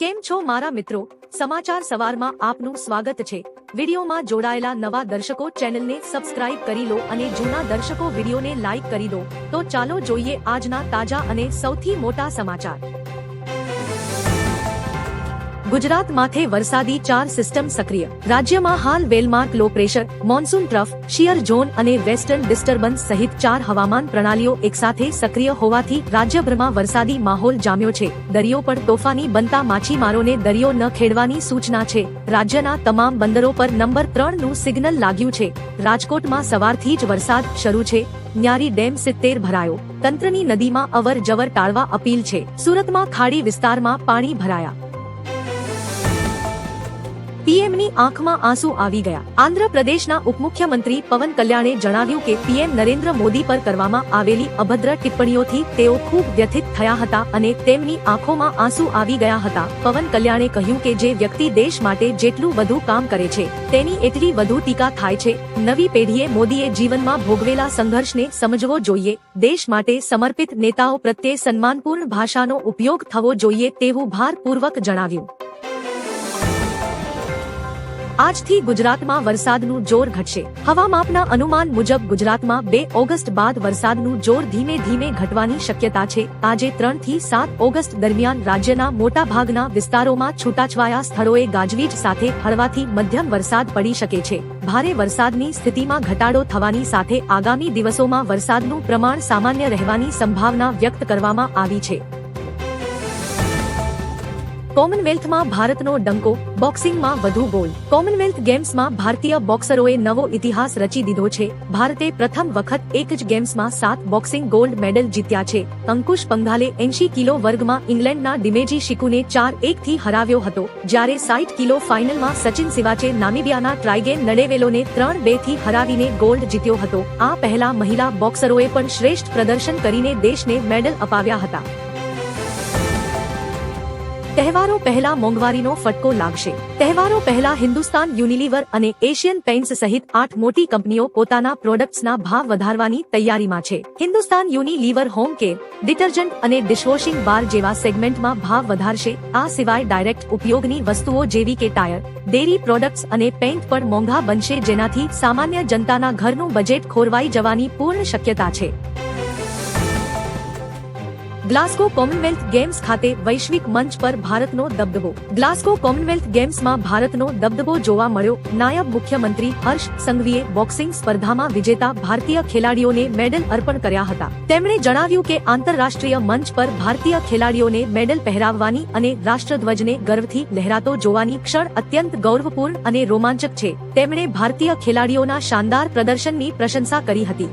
કેમ છો મારા મિત્રો? સમાચાર સવારમાં આપનું સ્વાગત છે। વિડીયોમાં જોડાયેલા નવા દર્શકો ચેનલને સબસ્ક્રાઇબ કરી લો અને જૂના દર્શકો વિડીયોને લાઇક કરી દો। તો ચાલો જોઈએ આજના તાજા અને સૌથી મોટા સમાચાર। ગુજરાત માથે વરસાદી 4 સિસ્ટમ સક્રિય। રાજ્યમાં હાલ well-marked low pressure, monsoon trough, shear zone અને વેસ્ટર્ન ડિસ્ટર્બન્સ સહિત 4 હવામાન પ્રણાલીઓ એકસાથે સક્રિય હોવાથી રાજ્યભરમાં વરસાદી માહોલ જામ્યો છે। દરિયો પર તોફાની બનતા માછીમારોને દરિયો ન ખેડવાની સૂચના છે। રાજ્યના તમામ બંદરો પર નંબર 3નું સિગ્નલ લાગ્યું છે। રાજકોટમાં સવારથી જ વરસાદ શરૂ છે। ન્યારી ડેમ 70 ભરાયો। તંત્રની નદીમાં અવર જવર ટાળવા અપીલ છે। સુરતમાં ખાડી વિસ્તારમાં પાણી ભરાયા। પીએમની આંખમાં આંસુ આવી ગયા। આંધ્રપ્રદેશના ઉપમુખ્યમંત્રી પવન કલ્યાણે જણાવ્યું કે પીએમ નરેન્દ્ર મોદી પર કરવામાં આવેલી અભદ્ર ટિપ્પણીઓથી તેઓ ખૂબ વ્યથિત થયા હતા અને તેમની આંખોમાં આંસુ આવી ગયા હતા। પવન કલ્યાણે કહ્યું કે જે વ્યક્તિ દેશ માટે જેટલું વધુ કામ કરે છે તેની એટલી વધુ ટીકા થાય છે। નવી પેઢીએ મોદીએ જીવનમાં ભોગવેલા સંઘર્ષને સમજવો જોઈએ। દેશ માટે સમર્પિત નેતાઓ પ્રત્યે સન્માનપૂર્ણ ભાષાનો ઉપયોગ થવો જોઈએ તેવું ભારપૂર્વક જણાવ્યું। આજથી ગુજરાતમાં વરસાદનું જોર ઘટશે। હવામાપના અનુમાન મુજબ ગુજરાતમાં 2 ઓગસ્ટ બાદ વરસાદનું જોર ધીમે ધીમે ઘટવાની શક્યતા છે। આજે 3 થી 7 ઓગસ્ટ દરમિયાન રાજ્યના મોટાભાગના વિસ્તારોમાં છૂટાછવાયા સ્થળોએ ગાજવીજ સાથે હળવાથી મધ્યમ વરસાદ પડી શકે છે। ભારે વરસાદની સ્થિતિમાં ઘટાડો થવાની સાથે આગામી દિવસોમાં વરસાદનું પ્રમાણ સામાન્ય રહેવાની સંભાવના વ્યક્ત કરવામાં આવી છે। કોમનવેલ્થમાં ભારતનો ડંકો, બોક્સિંગમાં વધુ ગોલ્ડ। કોમનવેલ્થ ગેમ્સમાં ભારતીય બોક્સરોએ નવો ઇતિહાસ રચી દીધો છે। ભારતે પ્રથમ વખત એક જ ગેમ્સમાં 7 બોક્સિંગ ગોલ્ડ મેડલ જીત્યા છે। અંકુશ પંઘાલે 80 કિલો વર્ગમાં ઇંગ્લેન્ડના ડિમેજી શિકુને 4-1 થી હરાવ્યો હતો, જ્યારે 60 કિલો ફાઇનલમાં સચિન સિવાચે નામીબિયાના ટ્રાઇગેન નડેવેલોને 3-2 થી હરાવીને ગોલ્ડ જીત્યો હતો। આ પહેલા મહિલા બોક્સરોએ પણ શ્રેષ્ઠ પ્રદર્શન કરીને દેશને મેડલ અપાવ્યા હતા। તહેવારો પહેલા મોંઘવારીનો ફટકો લાગશે। તહેવારો પહેલા હિન્દુસ્તાન યુનિલીવર અને એશિયન પેઇન્ટ્સ સહિત 8 મોટી કંપનીઓ પોતાના પ્રોડક્ટ્સના ભાવ વધારવાની તૈયારીમાં છે। હિન્દુસ્તાન યુનિલીવર હોમ કેર, ડિટર્જન્ટ અને ડિશવોશિંગ બાર જેવા સેગમેન્ટમાં ભાવ વધારશે। આ સિવાય ડાયરેક્ટ ઉપયોગની વસ્તુઓ જેવી કે ટાયર, ડેરી પ્રોડક્ટ્સ અને પેઇન્ટ પણ મોંઘા બનશે, જેનાથી સામાન્ય જનતાના ઘરનું બજેટ ખોરવાઈ જવાની પૂર્ણ શક્યતા છે। ગ્લાસ્ગો કોમનવેલ્થ ગેમ્સ ખાતે વૈશ્વિક મંચ પર ભારતનો દબદબો। ગ્લાસ્ગો કોમનવેલ્થ ગેમ્સમાં ભારતનો દબદબો જોવા મળ્યો। નાયબ મુખ્યમંત્રી હર્ષ સંઘવીએ બોક્સિંગ સ્પર્ધામાં વિજેતા ભારતીય ખેલાડીઓને મેડલ અર્પણ કર્યા હતા। તેમણે જણાવ્યું કે આંતરરાષ્ટ્રીય મંચ પર ભારતીય ખેલાડીઓને મેડલ પહેરાવવાની અને રાષ્ટ્રધ્વજને ગર્વથી લહેરાતો જોવાની ક્ષણ અત્યંત ગૌરવપૂર્ણ અને રોમાંચક છે। તેમણે ભારતીય ખેલાડીઓના શાનદાર પ્રદર્શનની પ્રશંસા કરી હતી।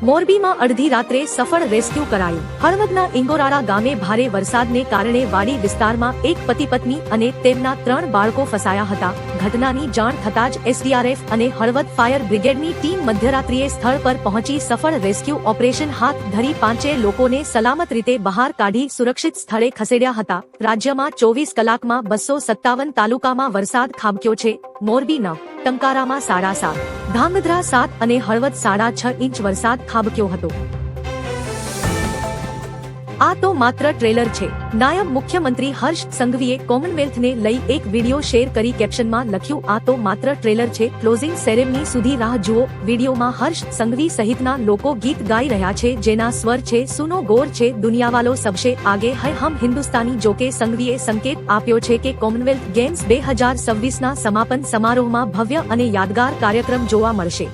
મોરબીમાં અડધી રાત્રે સફળ રેસ્ક્યુ કરાયું। હળવદના ઇંગોરાળા ગામે ભારે વરસાદને કારણે વાડી વિસ્તારમાં એક પતિ-પત્ની અને તેમના 3 બાળકો ફસાયા હતા। ઘટનાની જાણ થતાં જ એસડીઆરએફ અને હળવદ ફાયર બ્રિગેડની ટીમ મધ્યરાત્રિએ સ્થળ પર પહોંચી સફળ રેસ્ક્યુ ઓપરેશન હાથ ધરી 5 લોકોને સલામત રીતે બહાર કાઢી સુરક્ષિત સ્થળે ખસેડ્યા હતા। રાજ્યમાં 24 કલાકમાં 257 તાલુકામાં વરસાદ ખાબક્યો છે। મોરબી 9, ટંકારામાં 7.5, ધાંગધ્રા 7 અને હળવદ 6.5 ઇંચ વરસાદ ખાબક્યો હતો। આ તો માત્ર ટ્રેલર છે। નાયબ મુખ્યમંત્રી હર્ષ સંઘવીએ કોમનવેલ્થને લઈ એક વિડીયો શેર કરી કેપ્શનમાં લખ્યું, આ તો માત્ર ટ્રેલર છે, ક્લોઝિંગ સેરેમની સુધી રાહ જુઓ। વિડીયોમાં હર્ષ સંઘવી સહિતના લોકો ગીત ગાઈ રહ્યા છે, જેના સ્વર છે સુનો ગોર છે દુનિયાવાલો સબસે આગે હૈ હમ હિન્દુસ્તાની। જોકે સંઘવીએ સંકેત આપ્યો છે કે કોમનવેલ્થ ગેમ્સ 2026ના સમાપન સમારોહમાં ભવ્ય અને યાદગાર કાર્યક્રમ જોવા મળશે।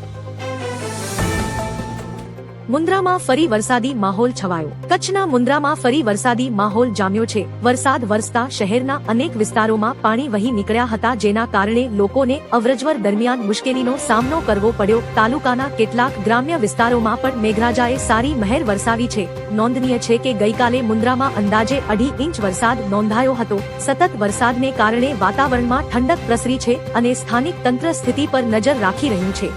મુન્દ્રામાં ફરી વરસાદી માહોલ છવાયો। કચ્છના મુન્દ્રામાં ફરી વરસાદી માહોલ જામ્યો છે। વરસાદ વરસતા શહેરના અનેક વિસ્તારોમાં પાણી વહી નીકળ્યા હતા, જેના કારણે લોકોને અવરજવર દરમિયાન મુશ્કેલીનો સામનો કરવો પડ્યો। તાલુકાના કેટલાક ગ્રામ્ય વિસ્તારોમાં પણ મેઘરાજાએ સારી મહેર વરસાવી છે। નોંધનીય છે કે ગઈકાલે મુન્દ્રામાં અંદાજે 2.5 ઇંચ વરસાદ નોંધાયો હતો। સતત વરસાદને કારણે વાતાવરણમાં ઠંડક પ્રસરી છે અને સ્થાનિક તંત્ર સ્થિતિ પર નજર રાખી રહ્યું છે।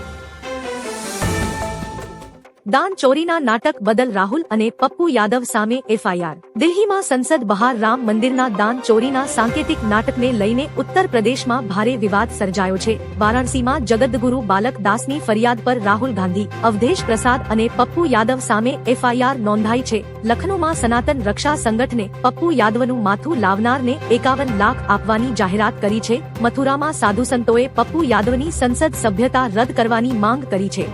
દાન ચોરીના નાટક બદલ રાહુલ અને પપ્પુ યાદવ સામે FIR. દિલ્હીમાં સંસદ બહાર રામ મંદિરના દાન ચોરીના સાંકેતિક નાટકને લઈને ઉત્તર પ્રદેશમાં ભારે વિવાદ સર્જાયો છે. વારાણસીમાં જગદગુરુ બાલક દાસની ફરિયાદ પર રાહુલ ગાંધી, અવધેશ પ્રસાદ અને પપ્પુ યાદવ સામે FIR નોંધાઈ છે. લખનૌમાં સનાતન રક્ષા સંગઠને પપ્પુ યાદવનું માથું લાવનારને 51 લાખ આપવાની જાહેરાત કરી છે. મથુરામાં સાધુ સંતોએ પપ્પુ યાદવની સંસદ સભ્યતા રદ કરવાની માંગ કરી છે.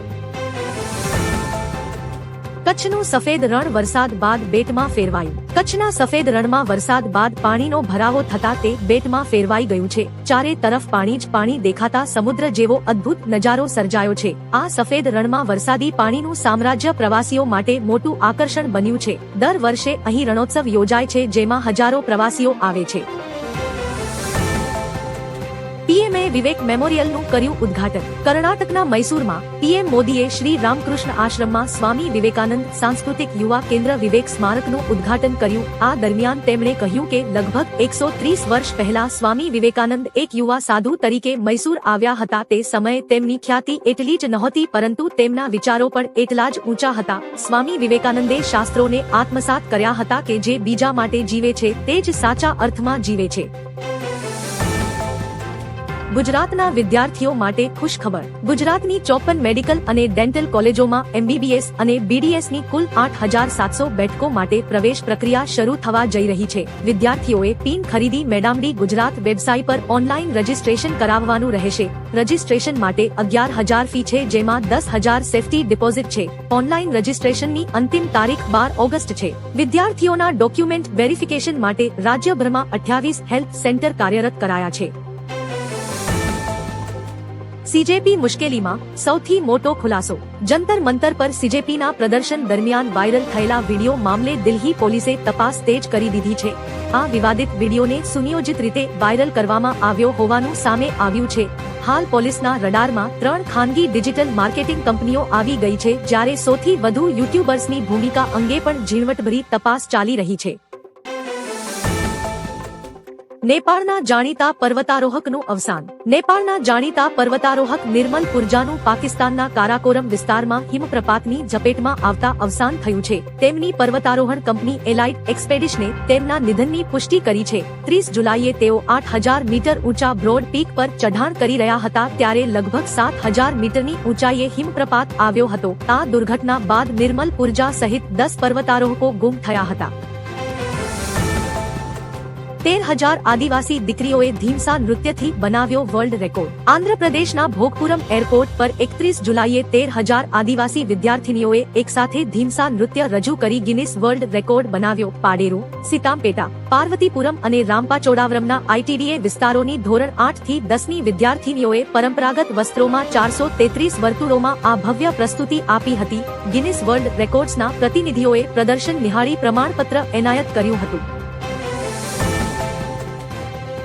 કચ્છનું સફેદ રણ વરસાદ બાદ બેટમાં ફેરવાયું. કચ્છના સફેદ રણમાં વરસાદ બાદ પાણીનો ભરાવો થતા તે બેટમાં ફેરવાઈ ગયું છે. ચારે તરફ પાણી જ પાણી દેખાતા સમુદ્ર જેવો અદ્ભુત નજારો સર્જાયો છે. આ સફેદ રણમાં વરસાદી પાણીનું સામ્રાજ્ય પ્રવાસીઓ માટે મોટું આકર્ષણ બન્યું છે. દર વર્ષે અહીં રણોત્સવ યોજાય છે, જેમાં હજારો પ્રવાસીઓ આવે છે. પીએમએ વિવેક મેમોરિયલનું કર્યું ઉદ્ઘાટન. કર્ણાટકના મૈસૂરમાં પીએમ મોદીએ શ્રી રામકૃષ્ણ આશ્રમમાં સ્વામી વિવેકાનંદ સાંસ્કૃતિક યુવા કેન્દ્ર વિવેક સ્મારકનું ઉદ્ઘાટન કર્યું. આ દરમિયાન તેમણે કહ્યું કે લગભગ 130 વર્ષ પહેલા સ્વામી વિવેકાનંદ એક યુવા સાધુ તરીકે મૈસૂર આવ્યા હતા. તે સમયે તેમની ખ્યાતિ એટલી જ નહોતી, પરંતુ તેમના વિચારો પણ એટલા જ ઊંચા હતા. સ્વામી વિવેકાનંદે શાસ્ત્રોને આત્મસાત કર્યા હતા કે જે બીજા માટે જીવે છે તે જ સાચા અર્થમાં જીવે છે. ગુજરાતના વિદ્યાર્થીઓ માટે ખુશ ખબર. ગુજરાતની 54 મેડિકલ અને ડેન્ટલ કોલેજોમાં MBBS અને BDSની કુલ 8700 બેઠકો માટે પ્રવેશ પ્રક્રિયા શરૂ થવા જઈ રહી છે. વિદ્યાર્થીઓએ પિન ખરીદી મેડામડી ગુજરાત વેબસાઇટ પર ઓનલાઈન રજીસ્ટ્રેશન કરાવવાનું રહેશે. રજીસ્ટ્રેશન માટે 11,000 ફી છે, જેમાં 10,000 સેફટી ડિપોઝિટ છે. ઓનલાઈન રજીસ્ટ્રેશનની અંતિમ તારીખ 12 ઓગસ્ટ છે. વિદ્યાર્થીઓના ડોક્યુમેન્ટ વેરિફિકેશન માટે રાજ્યભરમાં 28 હેલ્થ સેન્ટર કાર્યરત કરાયા છે. સીજેપી મુશ્કેલીમાં, સૌથી મોટો ખુલાસો. જંતર મંતર પર સીજેપીના પ્રદર્શન દરમિયાન વાયરલ થયેલા વિડીયો મામલે દિલ્હી પોલીસે તપાસ તેજ કરી દીધી છે. આ વિવાદિત વિડીયોને સુનિયોજિત રીતે વાયરલ કરવામાં આવ્યો હોવાનું સામે આવ્યું છે. હાલ પોલીસના રડારમાં 3 ખાનગી ડિજિટલ માર્કેટિંગ કંપનીઓ આવી ગઈ છે, જ્યારે 100 થી વધુ યુટ્યુબર્સની ભૂમિકા અંગે પણ ઝીણવટભરી તપાસ ચાલી રહી છે. નેપાળના જાણીતા પર્વતારોહકનું અવસાન. નેપાળના જાણીતા પર્વતારોહક નિર્મલ પુરજાનું પાકિસ્તાનના કારાકોરમ વિસ્તારમાં હિમપ્રપાતની ઝપેટમાં આવતા અવસાન થયું છે. તેમની પર્વતારોહણ કંપની એલાઇટ એક્સપેડિશને તેમના નિધનની પુષ્ટિ કરી છે. 30 જુલાઈએ તેઓ 8000 મીટર ઊંચા બ્રોડ પીક પર ચઢાણ કરી રહ્યા હતા, ત્યારે લગભગ 7000 મીટરની ઊંચાઈએ હિમપ્રપાત આવ્યો હતો. આ દુર્ઘટના બાદ નિર્મલ પુરજા સહિત 10 પર્વતારોહકો ગુમ થયા હતા. 13,000 આદિવાસી દીકરીઓએ ધીમસા નૃત્યથી બનાવ્યો વર્લ્ડ રેકોર્ડ. આંધ્રપ્રદેશના ભોગપુરમ એરપોર્ટ પર 31 જુલાઈએ 13,000 આદિવાસી વિદ્યાર્થીનીઓએ એકસાથે ધીમસા નૃત્ય રજૂ કરી ગિનિસ વર્લ્ડ રેકોર્ડ બનાવ્યો. પાડેરુ, સીતામપેટા, પાર્વતીપુરમ અને રામપાચોડાવરમના ITDA વિસ્તારોની ધોરણ 8 થી 10ની વિદ્યાર્થીનીઓએ પરંપરાગત વસ્ત્રોમાં 433 વર્તુળોમાં આ ભવ્ય પ્રસ્તુતિ આપી હતી. ગિનિસ વર્લ્ડ રેકોર્ડ્સના પ્રતિનિધિઓએ પ્રદર્શન નિહાળી પ્રમાણપત્ર એનાયત કર્યું હતું.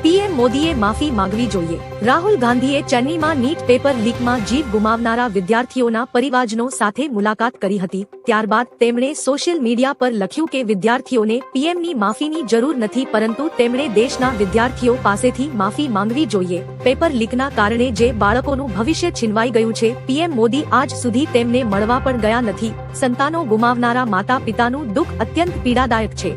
પીએમ મોદીએ માફી માંગવી જોઈએ. રાહુલ ગાંધીએ ચેન્નઈમાં નીટ પેપર લીકમાં જીવ ગુમાવનારા વિદ્યાર્થીઓના પરિવારજનો સાથે મુલાકાત કરી હતી. ત્યારબાદ તેમણે સોશિયલ મીડિયા પર લખ્યું કે વિદ્યાર્થીઓને પીએમની માફીની જરૂર નથી, પરંતુ તેમણે દેશના વિદ્યાર્થીઓ પાસેથી માફી માંગવી જોઈએ. પેપર લીકના કારણે જે બાળકોનું ભવિષ્ય છીનવાઈ ગયું છે, પીએમ મોદી આજ સુધી તેમને મળવા પણ ગયા નથી. સંતાનો ગુમાવનારા માતા પિતાનું દુઃખ અત્યંત પીડાદાયક છે.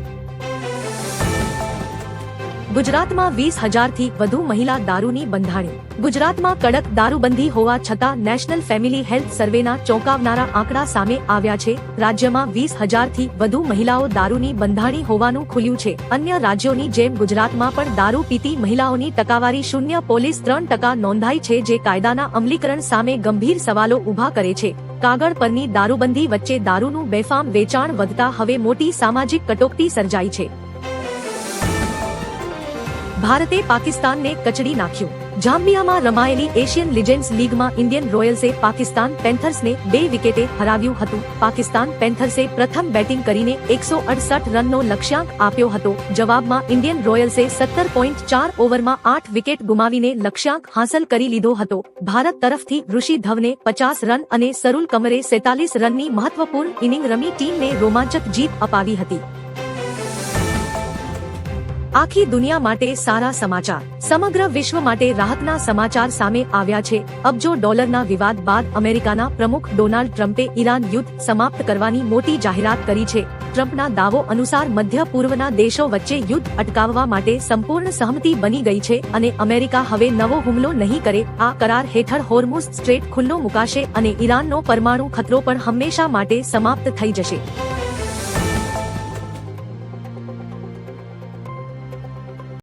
ગુજરાતમાં 20,000 થી વધુ મહિલા દારૂની બંધાણી. ગુજરાતમાં કડક દારૂબંધી હોવા છતાં નેશનલ ફેમિલી હેલ્થ સર્વેના ચોંકાવનારા આંકડા સામે આવ્યા છે. રાજ્યમાં 20,000 થી વધુ મહિલાઓ દારૂની બંધાણી હોવાનું ખુલ્યું છે. અન્ય રાજ્યોની જેમ ગુજરાતમાં પણ દારૂ પીતી મહિલાઓની ટકાવારી 0.3% નોંધાઈ છે, જે કાયદાના અમલીકરણ સામે ગંભીર સવાલો ઊભા કરે છે. કાગળ પરની દારૂબંધી વચ્ચે દારૂનું બેફામ વેચાણ વધતા હવે મોટી સામાજિક કટોકટી સર્જાઈ છે. ભારતે પાકિસ્તાનને કચડી નાખ્યું. જામ્બિયામાં રમાયેલી એશિયન લીજેન્ડ્સ લીગમાં ઇન્ડિયન રોયલ્સે પાકિસ્તાન પેન્થર્સને 2 વિકેટે હરાવ્યું હતું. પાકિસ્તાન પેન્થર્સે પ્રથમ બેટિંગ કરીને 168 રનનો લક્ષ્યાંક આપ્યો હતો. જવાબમાં ઇન્ડિયન રોયલ્સે 17.4 ઓવરમાં 8 વિકેટ ગુમાવીને લક્ષ્યાંક હાંસલ કરી લીધો હતો. ભારત તરફથી ઋષિ ધવને 50 રન અને સરુલ કમરે 47 રનની મહત્વપૂર્ણ ઇનિંગ રમી ટીમને રોમાંચક જીત અપાવી હતી. આખી દુનિયા માટે સારા સમાચાર. સમગ્ર વિશ્વ માટે રાહતના સમાચાર સામે આવ્યા છે. અબજો ડોલરના વિવાદ બાદ અમેરિકાના પ્રમુખ ડોનાલ્ડ ટ્રમ્પે ઈરાન યુદ્ધ સમાપ્ત કરવાની મોટી જાહેરાત કરી છે. ટ્રમ્પના દાવો અનુસાર મધ્ય પૂર્વના દેશો વચ્ચે યુદ્ધ અટકાવવા માટે સંપૂર્ણ સહમતિ બની ગઈ છે અને અમેરિકા હવે નવો હુમલો નહીં કરે. આ કરાર હેઠળ હોર્મુઝ સ્ટ્રેટ ખુલ્લો મુકાશે અને ઈરાનનો પરમાણુ ખતરો પણ હંમેશા માટે સમાપ્ત થઈ જશે.